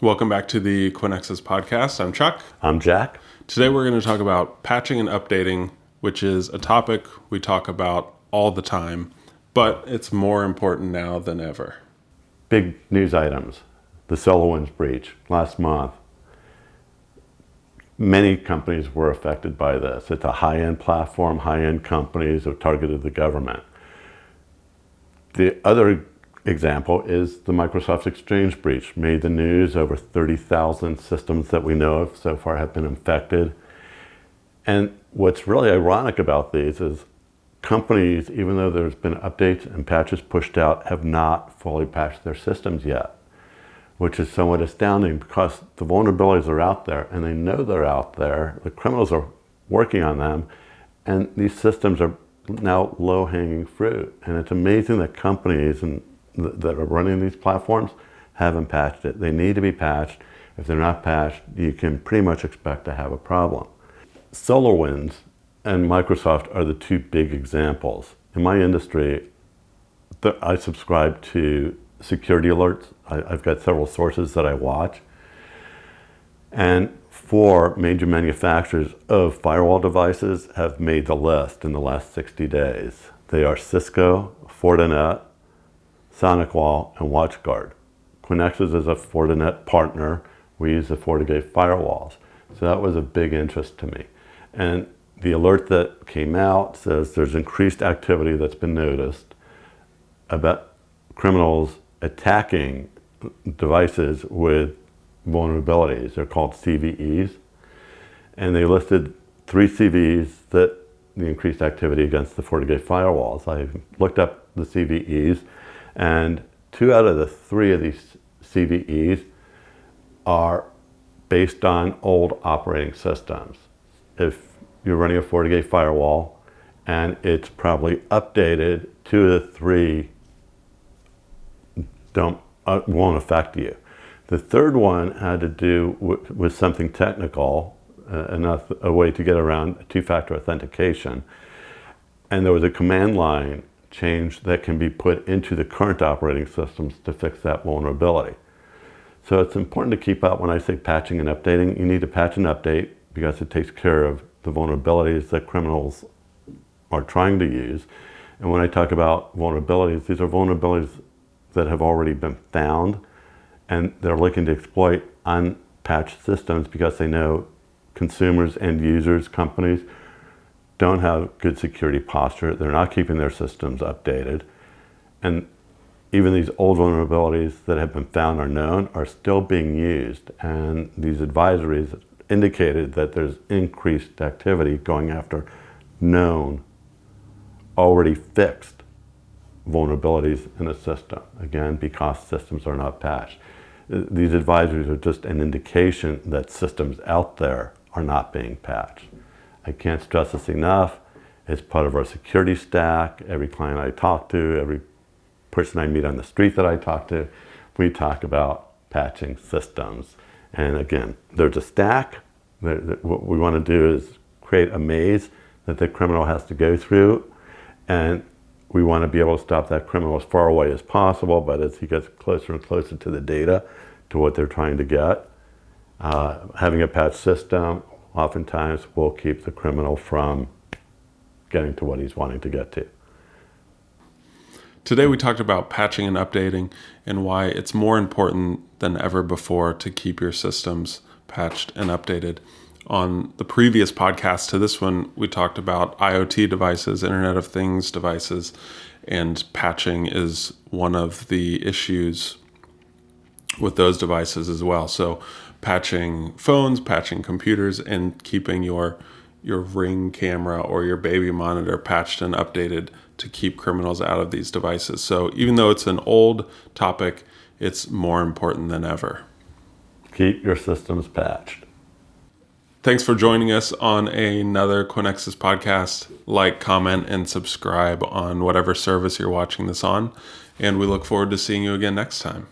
Welcome back to the Quinexus podcast. I'm Chuck. I'm Jack. Today we're going to talk about patching and updating, which is a topic we talk about all the time, but it's more important now than ever. Big news items. The SolarWinds breach last month. Many companies were affected by this. It's a high-end platform. High-end companies have targeted the government. The other example is the Microsoft Exchange breach. Made the news. Over 30,000 systems that we know of so far have been infected. And what's really ironic about these is companies, even though there's been updates and patches pushed out, have not fully patched their systems yet, which is somewhat astounding because the vulnerabilities are out there and they know they're out there. The criminals are working on them, and these systems are now low-hanging fruit. And it's amazing that companies that are running these platforms haven't patched it. They need to be patched. If they're not patched, you can pretty much expect to have a problem. SolarWinds and Microsoft are the two big examples. In my industry, I subscribe to security alerts. I've got several sources that I watch. And 4 major manufacturers of firewall devices have made the list in the last 60 days. They are Cisco, Fortinet, SonicWall, and WatchGuard. Quinexus is a Fortinet partner. We use the FortiGate firewalls. So that was a big interest to me. And the alert that came out says there's increased activity that's been noticed about criminals attacking devices with vulnerabilities. They're called CVEs. And they listed 3 CVEs that the increased activity against the FortiGate firewalls. I looked up the CVEs, and 2 out of the 3 of these CVEs are based on old operating systems. If you're running a FortiGate firewall and it's probably updated, 2 of the 3 won't affect you. The third one had to do with something technical, a way to get around two-factor authentication. And there was a command line change that can be put into the current operating systems to fix that vulnerability. So it's important to keep up when I say patching and updating. You need to patch and update because it takes care of the vulnerabilities that criminals are trying to use. And when I talk about vulnerabilities, these are vulnerabilities that have already been found, and they're looking to exploit unpatched systems because they know consumers, end users, companies don't have good security posture. They're not keeping their systems updated. And even these old vulnerabilities that have been found or known are still being used. And these advisories indicated that there's increased activity going after known, already fixed vulnerabilities in the system. Again, because systems are not patched. These advisories are just an indication that systems out there are not being patched. I can't stress this enough. It's part of our security stack. Every client I talk to, every person I meet on the street that I talk to, we talk about patching systems. And again, there's a stack. What we want to do is create a maze that the criminal has to go through. And we want to be able to stop that criminal as far away as possible, but as he gets closer and closer to the data, to what they're trying to get, having a patch system oftentimes will keep the criminal from getting to what he's wanting to get to. Today we talked about patching and updating and why it's more important than ever before to keep your systems patched and updated. On the previous podcast to this one, we talked about IoT devices, Internet of Things devices, and patching is one of the issues with those devices as well. So patching phones, patching computers, and keeping your Ring camera or your baby monitor patched and updated to keep criminals out of these devices. So even though it's an old topic, it's more important than ever. Keep your systems patched. Thanks for joining us on another Quinexus podcast. Like, comment, and subscribe on whatever service you're watching this on. And we look forward to seeing you again next time.